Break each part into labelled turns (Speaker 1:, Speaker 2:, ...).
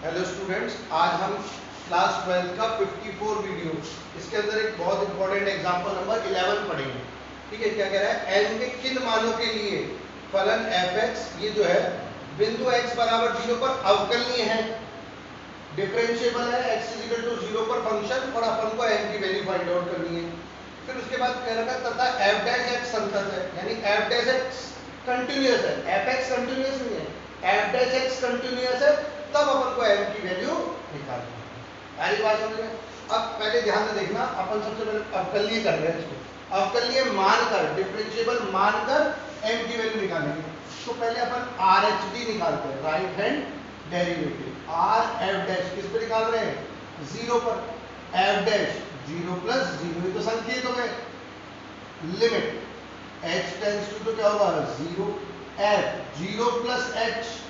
Speaker 1: Hello students, आज हम class 12 का 54 वीडियो, इसके अंदर एक बहुत इंपॉर्टेंट एग्जांपल नंबर 11 पढ़ेंगे। ठीक है, क्या कह रहा है, n के किन मानों के लिए फलन fx ये जो है बिंदु x बराबर 0 पर अवकलनीय है, डिफरेंशिएबल है, x इज इक्वल टू 0 पर फंक्शन, और अपन को n की वैल्यू फाइंड आउट करनी है। फिर उसके बाद कह रखा तथा f डैश x संतत है, यानी f डैश x कंटीन्यूअस है, fx कंटीन्यूअस नहीं है, f डैश x कंटीन्यूअस है, तब अपन को m की वैल्यू निकालनी है। पहली बात समझ में। अब पहले ध्यान से देखना, अपन सबसे पहले अवकलनीय कर रहे हैं इसको, अवकलनीय मानकर, डिफरेंशिएबल मानकर m की वैल्यू निकालेंगे। तो पहले अपन RHD निकालते हैं, right hand derivative, r f dash किस पे निकाल रहे हैं, 0 पर, f डैश 0 प्लस 0, ये तो संकेत हो गए, लिमिट h टेंड्स टू तो क्या होगा 0, f 0 plus h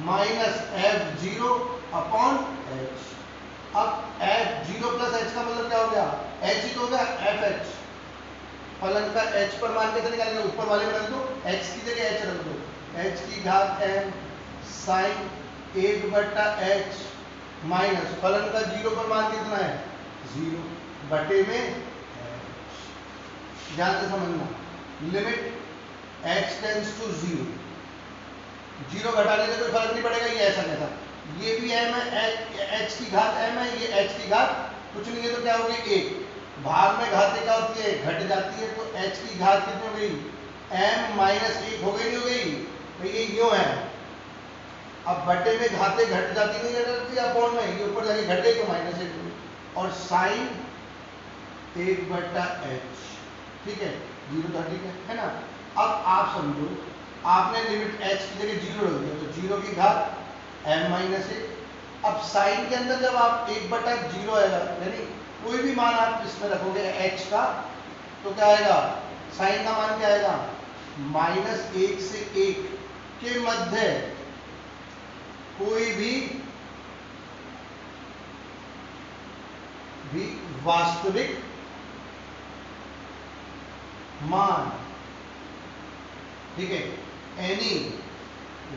Speaker 1: minus f0 upon h। अब f0 प्लस h का मतलब क्या हो गया, h ही तो हो गया fh, फलन का h पर मान कैसे निकालेंगे, ऊपर वाले में रख दो, x की जगह h रख दो, h की घात m साइन 1 बटा h माइनस फलन का 0 पर मान कितना है 0 बटे में h। ध्यान से समझना, लिमिट h टेंड्स टू 0, 0 घटाने से कोई फर्क नहीं पड़ेगा, ये ऐसा कैसा, ये भी m है, h की घात m है, ये h की घात कुछ नहीं है तो क्या होगी 1, भाग में घातें क्या होती है घट जाती है, तो h की घात कितनी हो गई m माइनस 1 हो गई, नहीं हो गई भाई, ये यूं है। अब बटे में घातें घट जाती नहीं है अपॉन में, ये ऊपर जाके घट गई तो माइनस 1 और साइन 1 बटा h, ठीक है 0 था, ठीक है ना। अब आप समझो, आपने लिमिट h की जगह 0 रख दिया, तो 0 की घात m माइनस 1। अब साइन के अंदर जब आप 1 बटा 0 आएगा, यानी कोई भी मान आप इसमें रखोगे h का, तो क्या आएगा, साइन का मान क्या आएगा, माइनस 1 से 1 के मध्य कोई भी वास्तविक मान, ठीक है, एनी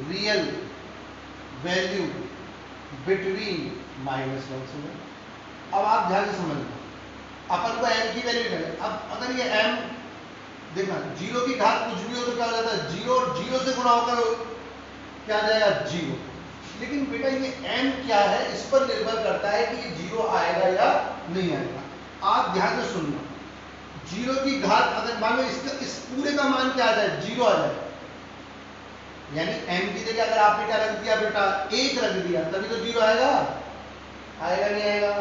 Speaker 1: रियल वैल्यू बिटवीन -1 से 1। अब आप ध्यान से समझना, अपन को m की वैल्यू निकाले। अब अगर ये m देखना 0 की घात कुछ भी हो तो क्या हो जाता है 0, और 0 से गुणा होकर क्या आ जाएगा 0। लेकिन बेटा ये m क्या है, इस पर निर्भर करता है कि ये 0 आएगा या नहीं आएगा। आप ध्यान से सुनना, 0 की घात अगर मान लो इस पूरे का मान क्या आ जाए 0 आ जाए, यानी m की जगह अगर आपने क्या रख दिया बेटा 1 रख दिया, तभी तो 0 आएगा, आएगा नहीं आएगा।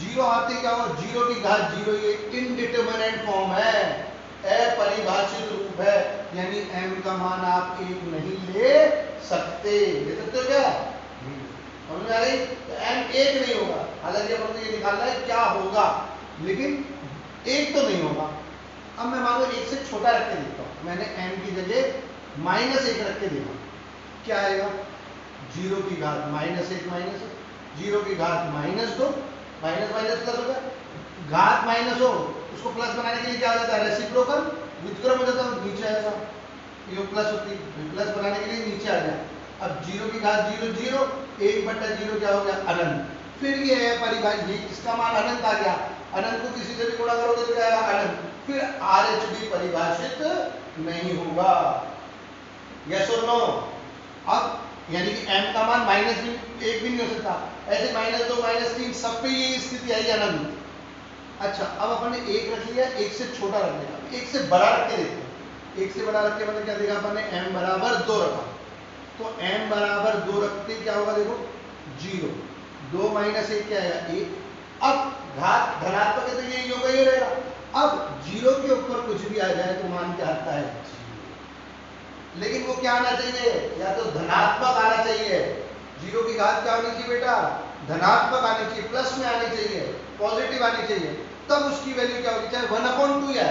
Speaker 1: 0 आते क्या होगा, 0 की घात 0, ये इनडिटरमिनेट फॉर्म है, अपरिभाषित रूप है, यानी m का मान आप 1 नहीं ले सकते, ले सकते हो क्या, समझ में आ गई, तो m 1 नहीं होगा, हालांकि अपन को ये निकालना है क्या होगा, लेकिन 1 तो नहीं होगा। अब मैं मान लो 1 से छोटा रख के देखता हूं, मैंने m की जगह -1 रख के देखा, क्या आएगा, 0 की घात -1 माइनस 0 की घात -2, माइनस माइनस प्लस होगा, घात माइनस हो उसको प्लस बनाने के लिए क्या हो जाता है रेसिप्रोकल, व्युत्क्रम हो जाता है, नीचे आएगा, ये प्लस होती है, प्लस बनाने के लिए नीचे आ जाए। अब 0 की घात 0 0, 1 बटा 0 क्या हो गया अनंत, फिर ये है परिभाषित, इसका मान अनंत आ गया, अनंत को किसी से भी गुणा करोगे तो क्या आएगा अनंत, फिर RHD परिभाषित नहीं होगा, यस और नो। अब यानी कि m का मान -1 भी नहीं हो सकता, ऐसे -2 -3 सब पे ये स्थिति आई अनंत। अच्छा, अब अपन ने 1 रख लिया, 1 से छोटा रख लिया, 1 से बड़ा रख के देखते हैं, 1 से बड़ा रख के मतलब क्या देखा अपन ने, m बराबर 2 रखा, तो m बराबर 2 रखते क्या होगा, देखो 0, 2 माइनस 1 क्या आएगा 1, अब घात धनात्मक है तो ये योग ही रहेगा। अब 0 के ऊपर कुछ भी आ जाए तो मान क्या आता है 0, लेकिन वो क्या आना चाहिए, या तो धनात्मक आना चाहिए, 0 की घात क्या होनी चाहिए बेटा, धनात्मक आनी चाहिए, प्लस में आनी चाहिए, पॉजिटिव आनी चाहिए, तब उसकी वैल्यू क्या होगी, चाहे 1/2 है,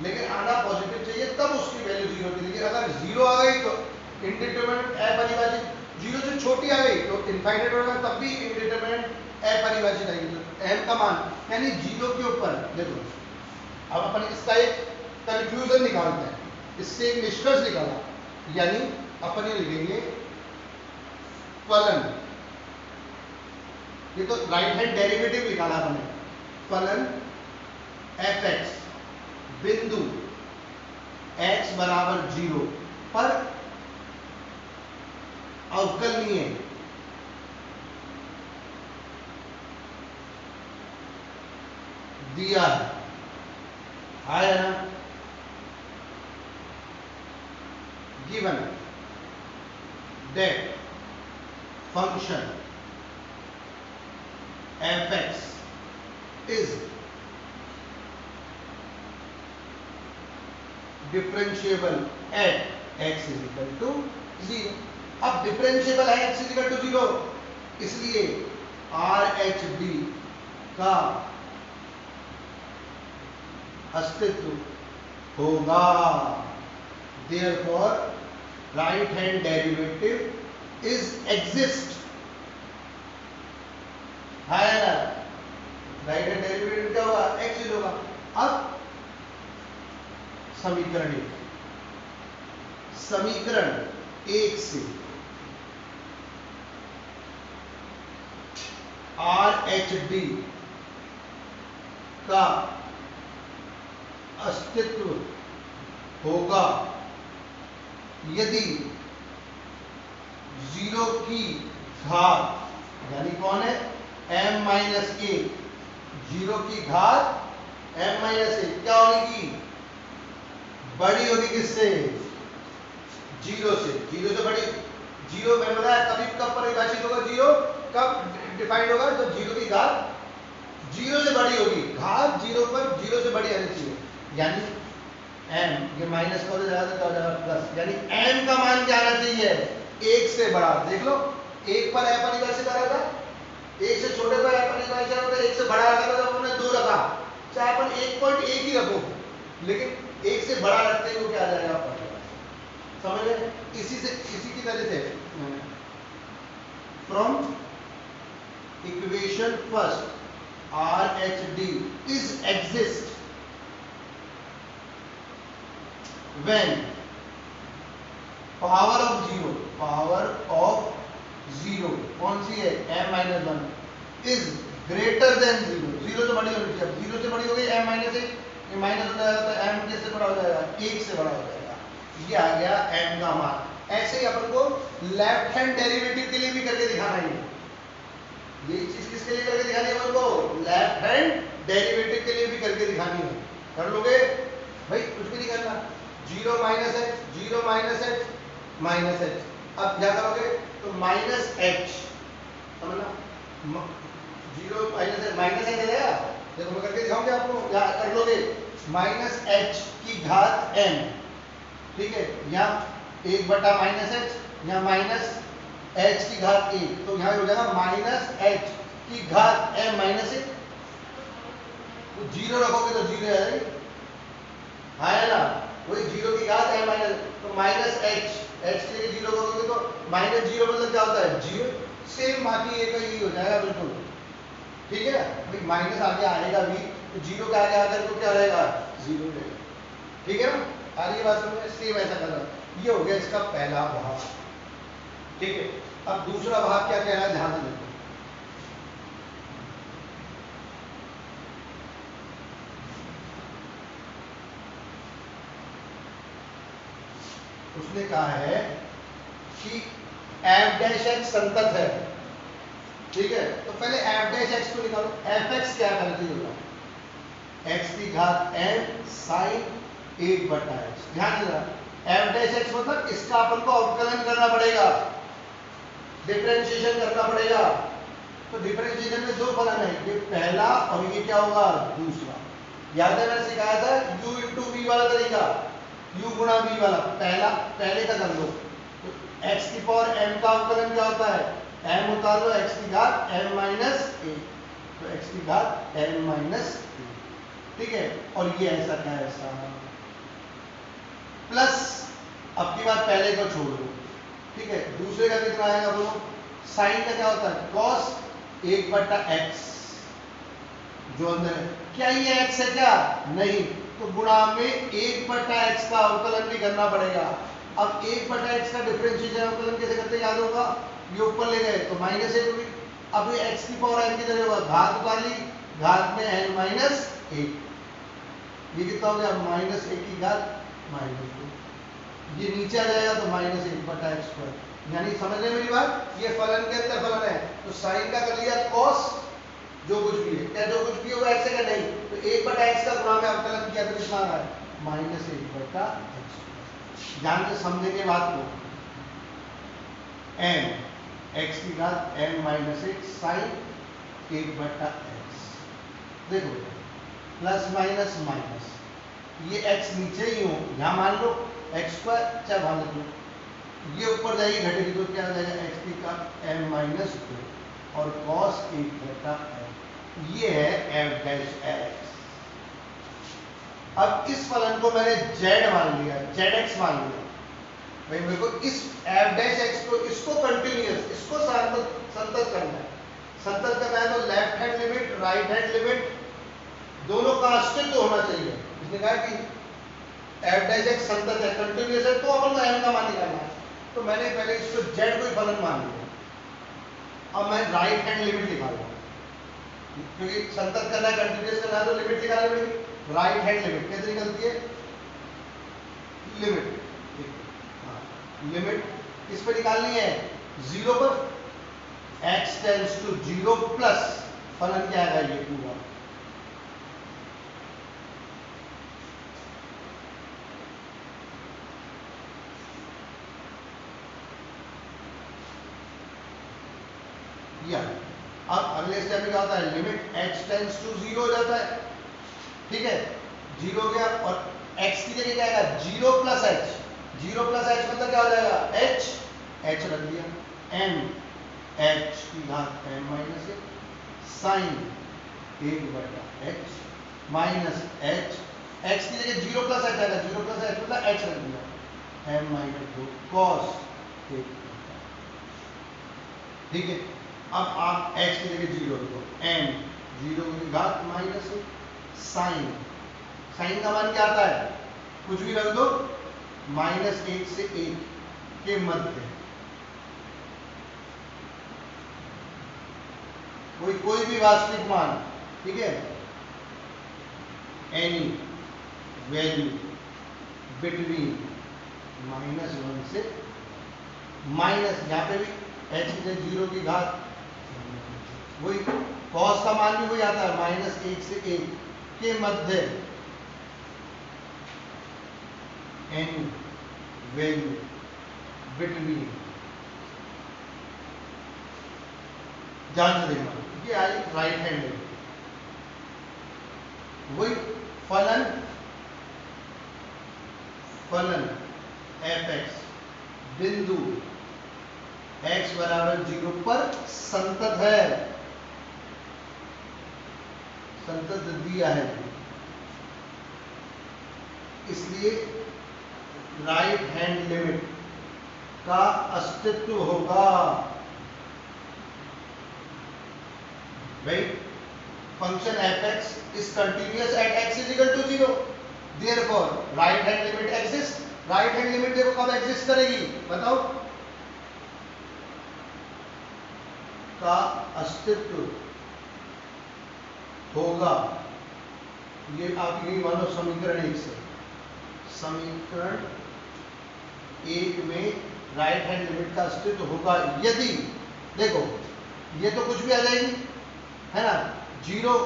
Speaker 1: लेकिन आना पॉजिटिव चाहिए, तब उसकी वैल्यू 0 की। लेकिन अगर 0 आ गई तो इनडिटरमिनेट अपरिभाषित, 0 से छोटी आ गई तो इनफाइनाइट होगा, तब भी इनडिटरमिनेट अपरिभाषित आएगी, तो m का मान यानी 0 के ऊपर देखो। अब अपन इसका एक कंक्लूजन निकालते हैं, इससे एक निष्कर्ष निकाला, यानी अपन ये लिखेंगे फलन ये तो राइट हैंड डेरिवेटिव निकाला हमने। फलन एफ एक्स बिंदु x बराबर 0 पर अवकलनीय दिया है ना, given that function f(x) is differentiable at x is equal to 0। अब डिफरेंशिएबल है x is equal to 0, इसलिए RHD का अस्तित्व होगा। Therefore right hand derivative is exist है ना, राइट हैंड डेरिवेटिव क्या होगा, x होगा। अब समीकरण एक से RHD का अस्तित्व होगा यदि 0 की घात, यानी कौन है, m माइनस ए, 0 की घात m माइनस ए क्या होगी, बड़ी होगी किससे, 0 से। 0 से बड़ी, 0 मैंने बताया कभी कब परिभाषित होगा, 0 कब डिफाइंड होगा, जब 0 की घात 0 से बड़ी होगी। घात 0 पर 0 से बड़ी आनी चाहिए, यानी m, ये माइनस का हो जाएगा तो प्लस, यानी m का मान क्या आना चाहिए, 1 से बड़ा। देख लो 1 पर अपरिभाषित आ रहा था, 1 से छोटे पर अपरिभाषित होता है, 1 से बड़ा रखा था तो हमने 2 रखा, चाहे अपन 1.1 ही रखो, लेकिन 1 से बड़ा रखते ही वो क्या आ जाएगा आपका, समझ गए। इसी की तरह से from equation first RHD is exist when power of 0 कौन सी है, m minus 1 is greater than 0, 0 से बड़ी होनी चाहिए। 0 से बड़ी हो गई m minus 1, ये माइनस हो जाएगा तो m किससे बड़ा हो जाएगा, 1 से बड़ा हो जाएगा। ये आ गया m का मान। ऐसे ही अपन को लेफ्ट हैंड डेरिवेटिव के लिए भी करके दिखाना है। ये चीज किसके लिए करके दिखानी है अपन को, लेफ्ट हैंड डेरिवेटिव के लिए भी करके दिखानी है। कर लोगे भाई, कुछ भी नहीं करना, 0 minus h, 0 minus h minus h, अब क्या करोगे तो माइनस h, समझना, 0 माइनस h माइनस h है, देखो मैं करके दिखाऊंगा आपको, क्या कर लोगे, माइनस h की घात m, ठीक है, यहाँ 1 बटा माइनस h, यहाँ माइनस h की घात 1, तो यहाँ हो जाएगा माइनस h की घात m माइनस 1, तो 0 रखोगे तो 0 आ जाएगी, है ना, वही 0 की घात m माइनस, तो माइनस h की जगह 0 करोगे तो माइनस 0 मतलब क्या होता है, 0, सेम बाकी एक ही हो जाएगा बिल्कुल, ठीक है। भाई माइनस आगे आएगा भी तो 0 का आगे आकर तो क्या रहेगा, 0 रहेगा, ठीक है ना। आ रही है बात समझ में, सेम ऐसा करना। ये हो गया इसका पहला भाग, ठीक है। अब दूसरा भाग क्या कह रहा है, ध्यान से देखो, उसने कहा है कि f डैश x संतत है, ठीक है, तो पहले f डैश x को निकालो। fx क्या करती होगा, x की घात m sin 1 बटा x, ध्यान देना, f डैश x मतलब इसका अपन को अवकलन करना पड़ेगा, डिफरेंशिएशन करना पड़ेगा। तो डिफरेंशिएशन में दो फलन है, ये पहला और ये क्या होगा, दूसरा। याद है मैंने सिखाया था u इंटू v वाला तरीका, u गुणा v वाला, पहले का कर लो। तो x की पावर m का अवकलन क्या होता है, m उतार लो, x की घात m माइनस 1, तो x की घात m माइनस 1, ठीक है। और ये ऐसा क्या है, ऐसा प्लस, अब की बात पहले को छोड़ दो, ठीक है। दूसरे का कितना आएगा बोलो, साइन का क्या होता है, cos 1 बटा x, जो अंदर है, क्या ये x है क्या, नहीं, तो गुणा में 1 बटा x का अवकलन भी करना पड़ेगा। अब 1 बटा x का डिफरेंशिएशन अवकलन कैसे करते हैं, याद होगा, ये ऊपर ले गए तो माइनस 1 होगी, अब ये x की पावर n की जगह होगा घात वाली घात में n माइनस 1, ये कितना हो गया माइनस 1 की घात माइनस 2, ये नीचे आ जाएगा तो माइनस 1 बटा एक्स स्क्वायर। यानी समझ रहे मेरी बात, ये फलन के अंदर फलन है तो साइन का कर लिया कॉस जो कुछ भी है, क्या जो कुछ भी होगा एक्स का नहीं, तो 1 बटा एक्स का गुणा में अवकलन किया तो कितना आ रहा है माइनस 1 बटा एक्स। ध्यान से समझेंगे बात को, n x की घात n माइनस 1 साइन 1 बटा एक्स। देखो प्लस माइनस माइनस, ये x नीचे ही हो, यहाँ मान लो एक्स स्क्वायर चाहे वहां लिख लो, ये ऊपर जाएगी घटेगी तो क्या आ जाएगा एक्स की का m माइनस 2 और cos 1 बटा m, ये है f डैश x। अब इस फलन को मैंने z मान लिया, zx मान लिया भाई, मेरे को इस f डैश x को इसको कंटिन्यूअस इसको संतत करना है। संतत करना है तो left hand limit right hand limit दोनों का अस्तित्व होना चाहिए। इसने कहा कि f डैश x संतत है कंटिन्यूअस है तो अपन को m का मान निकालना है, तो मैंने पहले इसको z को ही फलन मान लिया। अब मैं राइट हैंड लिमिट निकालूंगा क्योंकि संतत करना है कंटिन्यूअस करना है तो लिमिट निकालनी पड़ेगी। राइट हैंड लिमिट कैसे निकलती है, लिमिट लिमिट किस पे निकालनी है 0 पर, x टेंड्स टू 0 प्लस फलन क्या आएगा ये पूरा या। अब अगले स्टेप में क्या होता है लिमिट x टेंड्स टू 0 हो जाता है, ठीक है 0 हो गया और x की जगह क्या आएगा 0 प्लस h, 0 प्लस h मतलब क्या हो जाएगा h, h रख दिया m h की घात m माइनस 1 साइन 1 बटा h माइनस h, x की जगह 0 प्लस h आएगा, 0 प्लस h मतलब h रख दिया m माइनस 2 cos 1, ठीक है। अब आप x की जगह 0 रखो m 0 की घात माइनस 1 साइन, साइन का मान क्या आता है कुछ भी रख दो माइनस 1 से 1 के मध्य, कोई भी वास्तविक मान, ठीक है एनी वैल्यू बिटवीन माइनस 1 से माइनस, यहाँ पे भी h की जगह 0 की घात वही cos का मान भी वही आता है माइनस 1 से 1 के मध्य एनी वैल्यू बिटवीन, ध्यान से देखना ये आई राइट हैंड है, वही फलन फलन f(x) बिंदु x बराबर 0 पर संतत है, संतत दिया है इसलिए राइट हैंड लिमिट का अस्तित्व होगा भाई। Function f(x) is continuous at x is equal to 0, therefore right hand limit exists। Right hand limit देखो कब एग्जिस्ट करेगी बताओ, का अस्तित्व होगा, ये आप यही मानो समीकरण 1 से, समीकरण 1 में राइट हैंड लिमिट का अस्तित्व होगा यदि, देखो ये तो कुछ भी आ जाएगी है ना, 0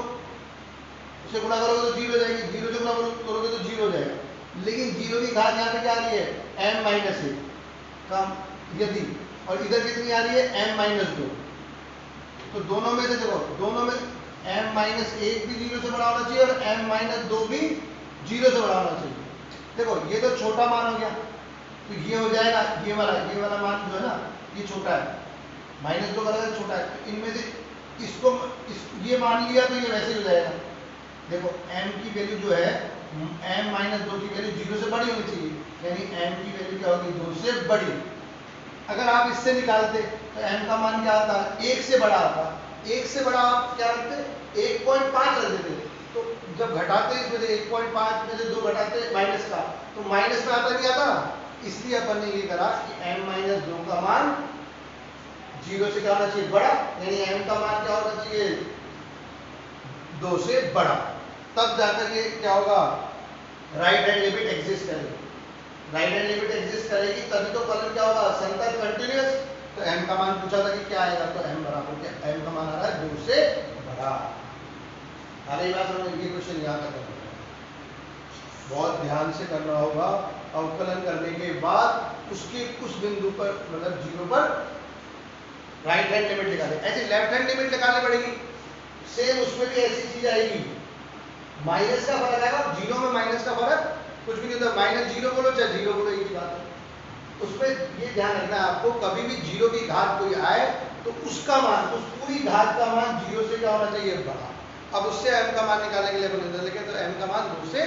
Speaker 1: से गुणा करोगे तो 0 हो जाएगी, 0 से गुणा करोगे तो 0 हो जाएगा, लेकिन 0 की घात यहाँ पे क्या आ रही है m माइनस 1 का यदि, और इधर कितनी आ रही है m माइनस 2, तो दोनों में से देखो दोनों में m माइनस 1 भी 0 से बड़ा होना चाहिए और m माइनस 2 भी 0 से बड़ा होना चाहिए। देखो ये तो छोटा मान हो गया तो ये हो जाएगा ये वाला मान जो है ना ये छोटा है, माइनस 2 का छोटा है, तो इनमें से इसको ये मान लिया तो ये वैसे ही हो जाएगा। देखो m की वैल्यू जो है m माइनस 2 की वैल्यू 0 से बड़ी होनी चाहिए, यानी m की वैल्यू क्या होगी 2 से बड़ी। अगर आप इससे निकालते तो m का मान क्या आता है 1 से बड़ा आता, 1 से बड़ा आप क्या रखते 1.5 रख देते, तो जब घटाते इसमें से 1.5 में से 2 घटाते माइनस का तो माइनस में आता नहीं आता, इसलिए अपन ने ये करा कि m माइनस 2 का मान 0 से क्या होना चाहिए बड़ा, यानी m का मान क्या होना चाहिए 2 से बड़ा, तब जाकर ये क्या होगा राइट हैंड लिमिट एग्जिस्ट करेगी। राइट हैंड लिमिट एग्जिस्ट करेगी तभी तो फलन क्या होगा संकर कंटिन्यूअस। तो m का मान पूछा था कि क्या आएगा, तो m बराबर क्या, m का मान आ रहा है 2 से बड़ा। अगली बात हमें ये क्वेश्चन याद रखना होगा, बहुत ध्यान से करना होगा। अवकलन करने के बाद उसके उस बिंदु पर मतलब 0 पर राइट हैंड लिमिट निकाले, ऐसी लेफ्ट हैंड लिमिट निकालनी पड़ेगी। सेम उसमें भी ऐसी चीज आएगी, माइनस का फर्क आएगा, 0 में माइनस का फर्क कुछ भी नहीं होता, -0 बोलो चाहे 0 बोलो एक ही बात है। उसमें ये ध्यान रखना है आपको, कभी भी 0 की घात कोई आए तो उसका मान, उस पूरी घात का मान 0 से क्या होना चाहिए बड़ा। अब उससे m का मान निकालने के लिए अपन इधर लिखे तो m का मान 2 से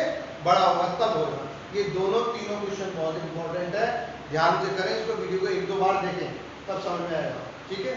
Speaker 1: बड़ा होगा तब होगा। ये दोनों तीनों क्वेश्चन बहुत इंपॉर्टेंट है, ध्यान से करें इसको, वीडियो को 1-2 बार देखें तब समझ में आएगा, ठीक है।